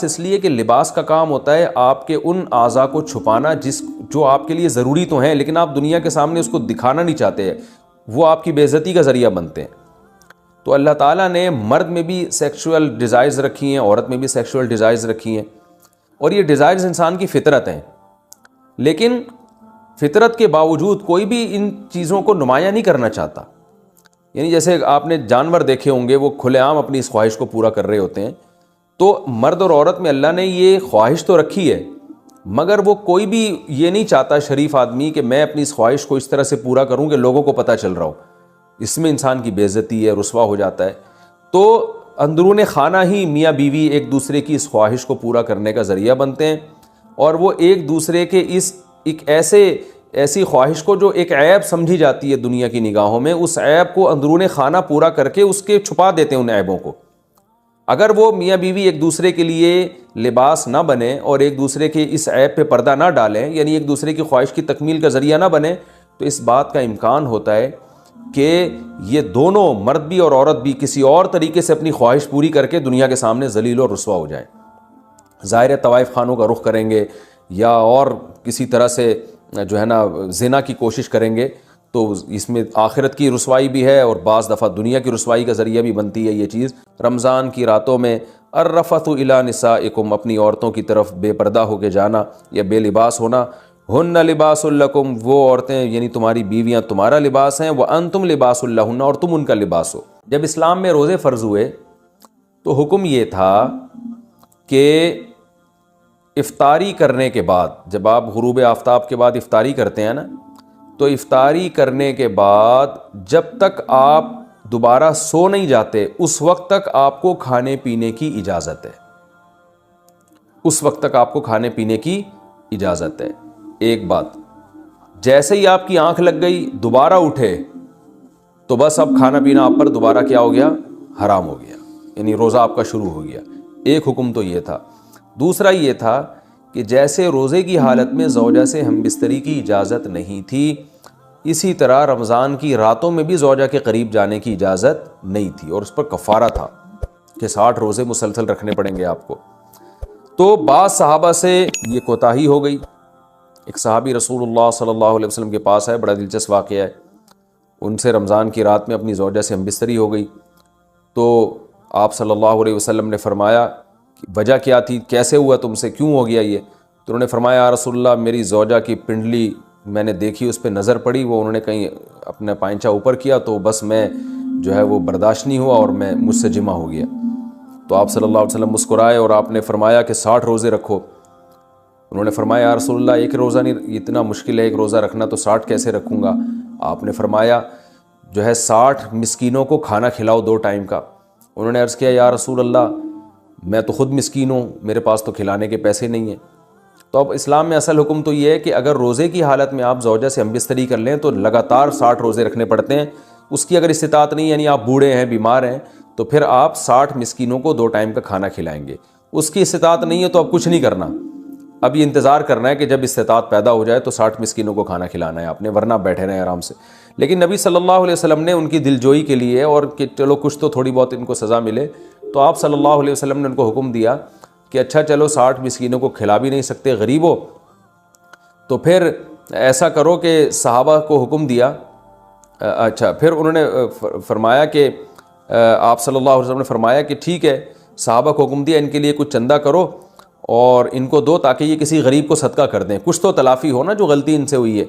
اس لیے کہ لباس کا کام ہوتا ہے آپ کے ان اعضاء کو چھپانا جو آپ کے لیے ضروری تو ہیں لیکن آپ دنیا کے سامنے اس کو دکھانا نہیں چاہتے، وہ آپ کی بے عزتی کا ذریعہ بنتے ہیں۔ تو اللہ تعالیٰ نے مرد میں بھی سیکشول ڈیزائرز رکھی ہیں، عورت میں بھی سیکشول ڈیزائرز رکھی ہیں، اور یہ ڈیزائرز انسان کی فطرت ہیں، لیکن فطرت کے باوجود کوئی بھی ان چیزوں کو نمایاں نہیں کرنا چاہتا۔ یعنی جیسے آپ نے جانور دیکھے ہوں گے، وہ کھلے عام اپنی اس خواہش کو پورا کر رہے ہوتے ہیں، تو مرد اور عورت میں اللہ نے یہ خواہش تو رکھی ہے، مگر وہ کوئی بھی یہ نہیں چاہتا شریف آدمی کہ میں اپنی اس خواہش کو اس طرح سے پورا کروں کہ لوگوں کو پتہ چل رہا ہو۔ اس میں انسان کی بے عزتی ہے، رسوا ہو جاتا ہے۔ تو اندرون خانہ ہی میاں بیوی ایک دوسرے کی اس خواہش کو پورا کرنے کا ذریعہ بنتے ہیں، اور وہ ایک دوسرے کے ایک ایسی خواہش کو جو ایک عیب سمجھی جاتی ہے دنیا کی نگاہوں میں، اس عیب کو اندرون خانہ پورا کر کے اس کے چھپا دیتے ہیں ان عیبوں کو۔ اگر وہ میاں بیوی ایک دوسرے کے لیے لباس نہ بنے اور ایک دوسرے کے اس عیب پہ پردہ نہ ڈالیں، یعنی ایک دوسرے کی خواہش کی تکمیل کا ذریعہ نہ بنے، تو اس بات کا امکان ہوتا ہے کہ یہ دونوں مرد بھی اور عورت بھی کسی اور طریقے سے اپنی خواہش پوری کر کے دنیا کے سامنے ذلیل اور رسوا ہو جائیں۔ ظاہر طوائف خانوں کا رخ کریں گے یا اور کسی طرح سے جو ہے نا زنا کی کوشش کریں گے، تو اس میں آخرت کی رسوائی بھی ہے اور بعض دفعہ دنیا کی رسوائی کا ذریعہ بھی بنتی ہے یہ چیز۔ رمضان کی راتوں میں الرفث الی نسائکم، اپنی عورتوں کی طرف بے پردہ ہو کے جانا یا بے لباس ہونا۔ ہن لباس لکم، وہ عورتیں یعنی تمہاری بیویاں تمہارا لباس ہیں، وانتم لباس لہن، اور تم ان کا لباس ہو۔ جب اسلام میں روزے فرض ہوئے تو حکم یہ تھا کہ افطاری کرنے کے بعد، جب آپ غروب آفتاب کے بعد افطاری کرتے ہیں نا، تو افطاری کرنے کے بعد جب تک آپ دوبارہ سو نہیں جاتے اس وقت تک آپ کو کھانے پینے کی اجازت ہے، اس وقت تک آپ کو کھانے پینے کی اجازت ہے۔ ایک بات، جیسے ہی آپ کی آنکھ لگ گئی دوبارہ اٹھے تو بس اب کھانا پینا آپ پر دوبارہ کیا ہو گیا؟ حرام ہو گیا، یعنی روزہ آپ کا شروع ہو گیا۔ ایک حکم تو یہ تھا۔ دوسرا یہ تھا کہ جیسے روزے کی حالت میں زوجہ سے ہم بستری کی اجازت نہیں تھی، اسی طرح رمضان کی راتوں میں بھی زوجہ کے قریب جانے کی اجازت نہیں تھی، اور اس پر کفارہ تھا کہ 60 روزے مسلسل رکھنے پڑیں گے آپ کو۔ تو بعض صحابہ سے یہ کوتاہی ہو گئی۔ ایک صحابی رسول اللہ صلی اللہ علیہ وسلم کے پاس آئے، بڑا دلچسپ واقعہ ہے۔ ان سے رمضان کی رات میں اپنی زوجہ سے ہم بستری ہو گئی، تو آپ صلی اللہ علیہ وسلم نے فرمایا وجہ کیا تھی، کیسے ہوا تم سے، کیوں ہو گیا یہ؟ تو انہوں نے فرمایا یا رسول اللہ، میری زوجہ کی پنڈلی میں نے دیکھی، اس پہ نظر پڑی، وہ انہوں نے کہیں اپنا پائنچہ اوپر کیا تو بس میں جو ہے وہ برداشت نہیں ہوا اور مجھ سے جمع ہو گیا۔ تو آپ صلی اللہ علیہ وسلم مسکرائے اور آپ نے فرمایا کہ 60 روزے رکھو۔ انہوں نے فرمایا یا رسول اللہ، ایک روزہ نہیں، اتنا مشکل ہے ایک روزہ رکھنا، تو 60 کیسے رکھوں گا؟ آپ نے فرمایا جو ہے 60 مسکینوں کو کھانا کھلاؤ 2 ٹائم کا۔ انہوں نے عرض کیا یا رسول اللہ، میں تو خود مسکین ہوں، میرے پاس تو کھلانے کے پیسے نہیں ہیں۔ تو اب اسلام میں اصل حکم تو یہ ہے کہ اگر روزے کی حالت میں آپ زوجہ سے ہم بستری کر لیں تو لگاتار 60 روزے رکھنے پڑتے ہیں۔ اس کی اگر استطاعت نہیں، یعنی آپ بوڑھے ہیں، بیمار ہیں، تو پھر آپ 60 مسکینوں کو 2 ٹائم کا کھانا کھلائیں گے۔ اس کی استطاعت نہیں ہے تو اب کچھ نہیں کرنا، اب یہ انتظار کرنا ہے کہ جب استطاعت پیدا ہو جائے تو 60 مسکینوں کو کھانا کھلانا ہے آپ نے، ورنہ بیٹھے رہیں آرام سے۔ لیکن نبی صلی اللہ علیہ وسلم نے ان کی دلجوئی کے لیے، اور کہ چلو کچھ تو تھوڑی بہت ان کو سزا ملے، تو آپ صلی اللہ علیہ وسلم نے ان کو حکم دیا کہ اچھا چلو 60 مسکینوں کو کھلا بھی نہیں سکتے، غریب ہو، تو پھر ایسا کرو کہ صحابہ کو حکم دیا۔ اچھا پھر انہوں نے فرمایا کہ آپ صلی اللہ علیہ وسلم نے فرمایا کہ ٹھیک ہے، صحابہ کو حکم دیا ان کے لیے کچھ چندہ کرو اور ان کو دو تاکہ یہ کسی غریب کو صدقہ کر دیں، کچھ تو تلافی ہو نا جو غلطی ان سے ہوئی ہے۔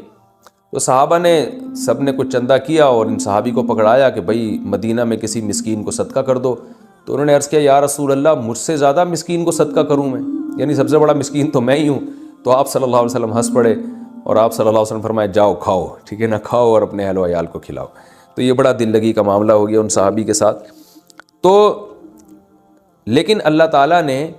تو صحابہ نے سب نے کچھ چندہ کیا اور ان صحابی کو پکڑایا کہ بھائی مدینہ میں کسی مسکین کو صدقہ کر دو۔ تو انہوں نے عرض کیا یا رسول اللہ، مجھ سے زیادہ مسکین کو صدقہ کروں میں، یعنی سب سے بڑا مسکین تو میں ہی ہوں۔ تو آپ صلی اللہ علیہ وسلم ہنس پڑے اور آپ صلی اللہ علیہ وسلم فرمائے جاؤ کھاؤ، ٹھیک ہے نا، کھاؤ اور اپنے اہل و عیال کو کھلاؤ۔ تو یہ بڑا دل لگی کا معاملہ ہو گیا ان صحابی کے ساتھ۔ تو لیکن اللہ تعالیٰ نے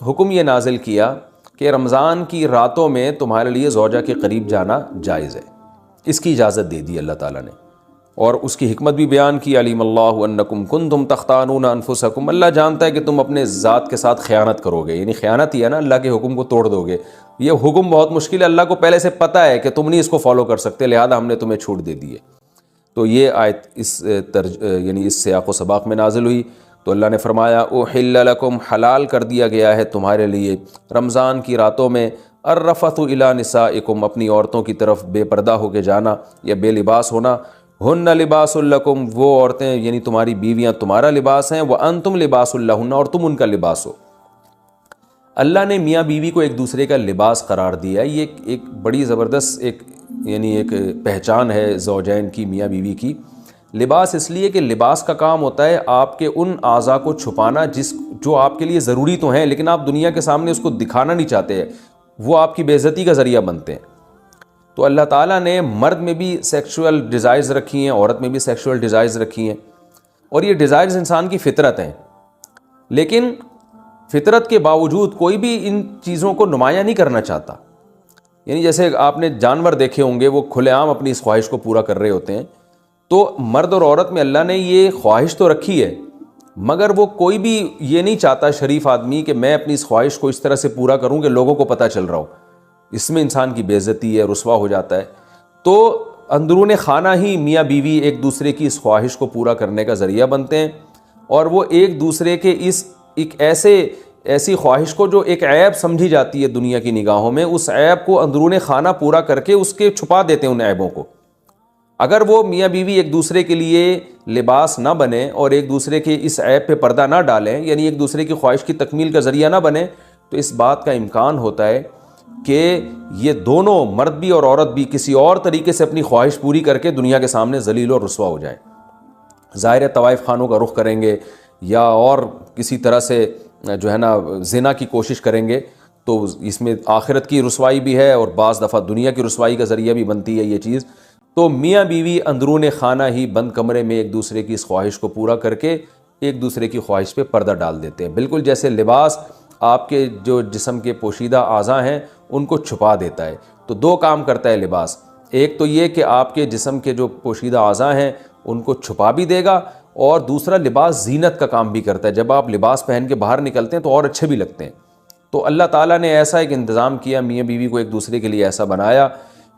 حکم یہ نازل کیا کہ رمضان کی راتوں میں تمہارے لیے زوجہ کے قریب جانا جائز ہے، اس کی اجازت دے دی اللہ تعالیٰ نے، اور اس کی حکمت بھی بیان کی۔ علیم اللہ انکم کنتم تختانون انفسکم، اللہ جانتا ہے کہ تم اپنے ذات کے ساتھ خیانت کرو گے، یعنی خیانت ہی ہے نا، اللہ کے حکم کو توڑ دو گے۔ یہ حکم بہت مشکل ہے، اللہ کو پہلے سے پتہ ہے کہ تم نہیں اس کو فالو کر سکتے، لہذا ہم نے تمہیں چھوٹ دے دی ہے۔ تو یہ آیت یعنی اس سیاق و سباق میں نازل ہوئی۔ تو اللہ نے فرمایا احل لکم، حلال کر دیا گیا ہے تمہارے لیے رمضان کی راتوں میں الرفث الی نسائکم، اپنی عورتوں کی طرف بے پردہ ہو کے جانا یا بے لباس ہونا، ہن لباس لکم، وہ عورتیں یعنی تمہاری بیویاں تمہارا لباس ہیں، وانتم لباس لہن، اور تم ان کا لباس ہو۔ اللہ نے میاں بیوی کو ایک دوسرے کا لباس قرار دیا، یہ ایک بڑی زبردست ایک پہچان ہے زوجین کی، میاں بیوی کی۔ لباس اس لیے کہ لباس کا کام ہوتا ہے آپ کے ان اعضاء کو چھپانا جو آپ کے لیے ضروری تو ہیں لیکن آپ دنیا کے سامنے اس کو دکھانا نہیں چاہتے، وہ آپ کی بے عزتی کا ذریعہ بنتے ہیں۔ تو اللہ تعالیٰ نے مرد میں بھی سیکشول ڈیزائرز رکھی ہیں، عورت میں بھی سیکشول ڈیزائرز رکھی ہیں، اور یہ ڈیزائرز انسان کی فطرت ہیں، لیکن فطرت کے باوجود کوئی بھی ان چیزوں کو نمایاں نہیں کرنا چاہتا۔ یعنی جیسے آپ نے جانور دیکھے ہوں گے، وہ کھلے عام اپنی اس خواہش کو پورا کر رہے ہوتے ہیں، تو مرد اور عورت میں اللہ نے یہ خواہش تو رکھی ہے، مگر وہ کوئی بھی یہ نہیں چاہتا شریف آدمی کہ میں اپنی اس خواہش کو اس طرح سے پورا کروں کہ لوگوں کو پتہ چل رہا ہو، اس میں انسان کی بے عزتی ہے، رسوا ہو جاتا ہے۔ تو اندرون خانہ ہی میاں بیوی ایک دوسرے کی اس خواہش کو پورا کرنے کا ذریعہ بنتے ہیں، اور وہ ایک دوسرے کے ایک ایسی خواہش کو جو ایک عیب سمجھی جاتی ہے دنیا کی نگاہوں میں، اس عیب کو اندرون خانہ پورا کر کے اس کے چھپا دیتے ہیں ان عیبوں کو۔ اگر وہ میاں بیوی ایک دوسرے کے لیے لباس نہ بنے اور ایک دوسرے کے اس عیب پہ پردہ نہ ڈالیں، یعنی ایک دوسرے کی خواہش کی تکمیل کا ذریعہ نہ بنے، تو اس بات کا امکان ہوتا ہے کہ یہ دونوں مرد بھی اور عورت بھی کسی اور طریقے سے اپنی خواہش پوری کر کے دنیا کے سامنے ذلیل اور رسوا ہو جائیں۔ ظاہر ہے طوائف خانوں کا رخ کریں گے یا اور کسی طرح سے زنا کی کوشش کریں گے، تو اس میں آخرت کی رسوائی بھی ہے اور بعض دفعہ دنیا کی رسوائی کا ذریعہ بھی بنتی ہے یہ چیز۔ تو میاں بیوی اندرون خانہ ہی بند کمرے میں ایک دوسرے کی اس خواہش کو پورا کر کے ایک دوسرے کی خواہش پہ پردہ ڈال دیتے ہیں، بالکل جیسے لباس آپ کے جو جسم کے پوشیدہ اعضاء ہیں ان کو چھپا دیتا ہے۔ تو دو کام کرتا ہے لباس، ایک تو یہ کہ آپ کے جسم کے جو پوشیدہ اعضاء ہیں ان کو چھپا بھی دے گا، اور دوسرا لباس زینت کا کام بھی کرتا ہے، جب آپ لباس پہن کے باہر نکلتے ہیں تو اور اچھے بھی لگتے ہیں۔ تو اللہ تعالیٰ نے ایسا ایک انتظام کیا، میاں بیوی کو ایک دوسرے کے لیے ایسا بنایا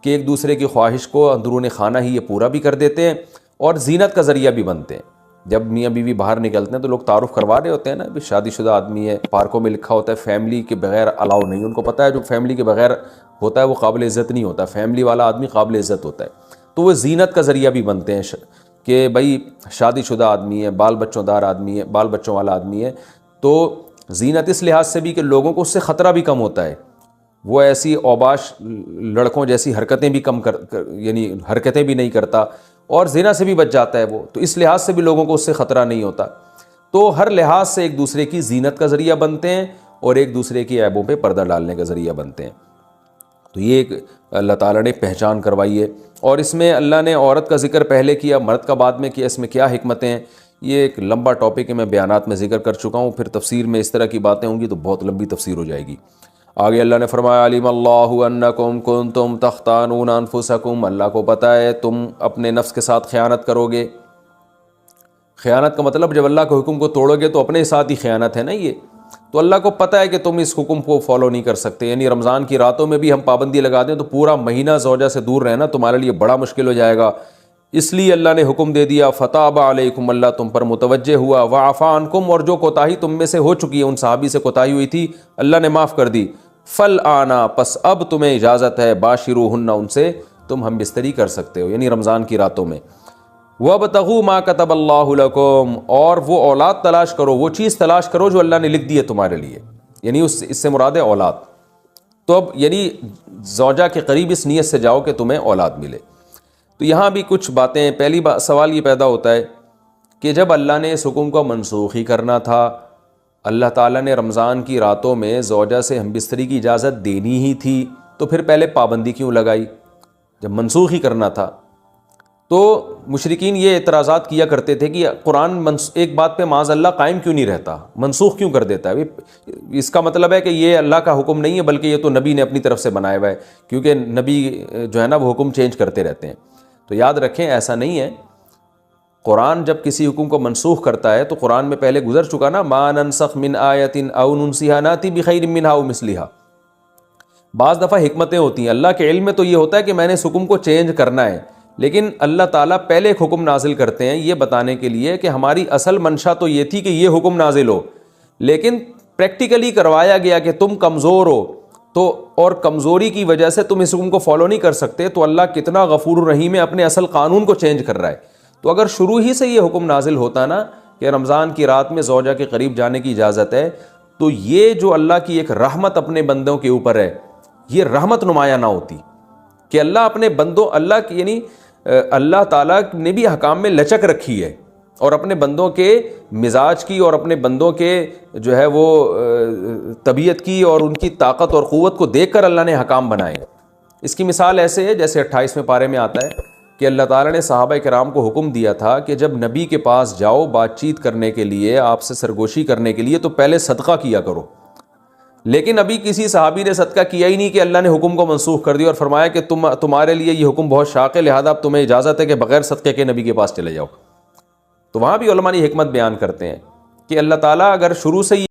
کہ ایک دوسرے کی خواہش کو اندرون خانہ ہی یہ پورا بھی کر دیتے ہیں اور زینت کا ذریعہ بھی بنتے ہیں۔ جب میاں بیوی باہر نکلتے ہیں تو لوگ تعارف کروا رہے ہوتے ہیں نا، شادی شدہ آدمی ہے، پارکوں میں لکھا ہوتا ہے فیملی کے بغیر الاؤ نہیں، ان کو پتہ ہے جو فیملی کے بغیر ہوتا ہے وہ قابل عزت نہیں ہوتا، فیملی والا آدمی قابل عزت ہوتا ہے۔ تو وہ زینت کا ذریعہ بھی بنتے ہیں کہ بھائی شادی شدہ آدمی ہے، بال بچوں دار آدمی ہے، بال بچوں والا آدمی ہے، تو زینت اس لحاظ سے بھی کہ لوگوں کو اس سے خطرہ بھی کم ہوتا ہے، وہ ایسی اوباش لڑکوں جیسی حرکتیں بھی یعنی حرکتیں بھی نہیں کرتا، اور زنا سے بھی بچ جاتا ہے وہ، تو اس لحاظ سے بھی لوگوں کو اس سے خطرہ نہیں ہوتا۔ تو ہر لحاظ سے ایک دوسرے کی زینت کا ذریعہ بنتے ہیں اور ایک دوسرے کی عیبوں پہ پردہ ڈالنے کا ذریعہ بنتے ہیں۔ تو یہ ایک اللہ تعالیٰ نے پہچان کروائی ہے، اور اس میں اللہ نے عورت کا ذکر پہلے کیا، مرد کا بعد میں کیا، اس میں کیا حکمتیں ہیں، یہ ایک لمبا ٹاپک ہے، میں بیانات میں ذکر کر چکا ہوں، پھر تفسیر میں اس طرح کی باتیں ہوں گی تو بہت لمبی تفسیر ہو جائے گی۔ آگے اللہ نے فرمایا علیم اللہ انکم کنتم تختانون انفسکم، اللہ کو پتہ ہے تم اپنے نفس کے ساتھ خیانت کرو گے۔ خیانت کا مطلب جب اللہ کے حکم کو توڑو گے تو اپنے ساتھ ہی خیانت ہے نا یہ، تو اللہ کو پتہ ہے کہ تم اس حکم کو فالو نہیں کر سکتے، یعنی رمضان کی راتوں میں بھی ہم پابندی لگا دیں تو پورا مہینہ زوجہ سے دور رہنا تمہارے لیے بڑا مشکل ہو جائے گا، اس لیے اللہ نے حکم دے دیا فتاب علیکم، اللہ تم پر متوجہ ہوا، وعفا عنکم، اور جو کوتاہی تم میں سے ہو چکی ہے، ان صحابی سے کوتاہی ہوئی تھی اللہ نے معاف کر دی، فالآن، پس اب تمہیں اجازت ہے، باشروہن، ان سے تم ہم بستری کر سکتے ہو، یعنی رمضان کی راتوں میں، وابتغوا ما کتب اللہ لکم، اور وہ اولاد تلاش کرو، وہ چیز تلاش کرو جو اللہ نے لکھ دی ہے تمہارے لیے، یعنی اس سے مراد ہے اولاد۔ تو اب یعنی زوجہ کے قریب اس نیت سے جاؤ کہ تمہیں اولاد ملے۔ تو یہاں بھی کچھ باتیں، پہلی سوال یہ پیدا ہوتا ہے کہ جب اللہ نے اس حکم کو منسوخ ہی کرنا تھا، اللہ تعالیٰ نے رمضان کی راتوں میں زوجہ سے ہم بستری کی اجازت دینی ہی تھی، تو پھر پہلے پابندی کیوں لگائی جب منسوخ ہی کرنا تھا؟ تو مشرکین یہ اعتراضات کیا کرتے تھے کہ قرآن ایک بات پہ معاذ اللہ قائم کیوں نہیں رہتا، منسوخ کیوں کر دیتا ہے؟ اس کا مطلب ہے کہ یہ اللہ کا حکم نہیں ہے بلکہ یہ تو نبی نے اپنی طرف سے بنایا ہوا ہے، کیونکہ نبی جو ہے نا وہ حکم چینج کرتے رہتے ہیں۔ تو یاد رکھیں ایسا نہیں ہے، قرآن جب کسی حکم کو منسوخ کرتا ہے تو قرآن میں پہلے گزر چکا نا، ما ننسخ من آیت او ننسیھا ناتی بخیر منھا او مثلھا۔ بعض دفعہ حکمتیں ہوتی ہیں، اللہ کے علم میں تو یہ ہوتا ہے کہ میں نے اس حکم کو چینج کرنا ہے، لیکن اللہ تعالیٰ پہلے ایک حکم نازل کرتے ہیں یہ بتانے کے لیے کہ ہماری اصل منشا تو یہ تھی کہ یہ حکم نازل ہو، لیکن پریکٹیکلی کروایا گیا کہ تم کمزور ہو تو، اور کمزوری کی وجہ سے تم اس حکم کو فالو نہیں کر سکتے، تو اللہ کتنا غفور الرحیم ہے، اپنے اصل قانون کو چینج کر رہا ہے۔ تو اگر شروع ہی سے یہ حکم نازل ہوتا نا کہ رمضان کی رات میں زوجہ کے قریب جانے کی اجازت ہے، تو یہ جو اللہ کی ایک رحمت اپنے بندوں کے اوپر ہے، یہ رحمت نمایاں نہ ہوتی کہ اللہ اپنے بندوں، اللہ کی یعنی اللہ تعالیٰ نے بھی حکام میں لچک رکھی ہے، اور اپنے بندوں کے مزاج کی اور اپنے بندوں کے جو ہے وہ طبیعت کی اور ان کی طاقت اور قوت کو دیکھ کر اللہ نے حکام بنائے۔ اس کی مثال ایسے ہے جیسے 28ویں پارے میں آتا ہے کہ اللہ تعالیٰ نے صحابہ کرام کو حکم دیا تھا کہ جب نبی کے پاس جاؤ بات چیت کرنے کے لیے، آپ سے سرگوشی کرنے کے لیے، تو پہلے صدقہ کیا کرو۔ لیکن ابھی کسی صحابی نے صدقہ کیا ہی نہیں کہ اللہ نے حکم کو منسوخ کر دیا اور فرمایا کہ تمہارے لیے یہ حکم بہت شاق ہے، لہذا اب تمہیں اجازت ہے کہ بغیر صدقے کے نبی کے پاس چلے جاؤ۔ تو وہاں بھی علماء نے حکمت بیان کرتے ہیں کہ اللہ تعالیٰ اگر شروع سے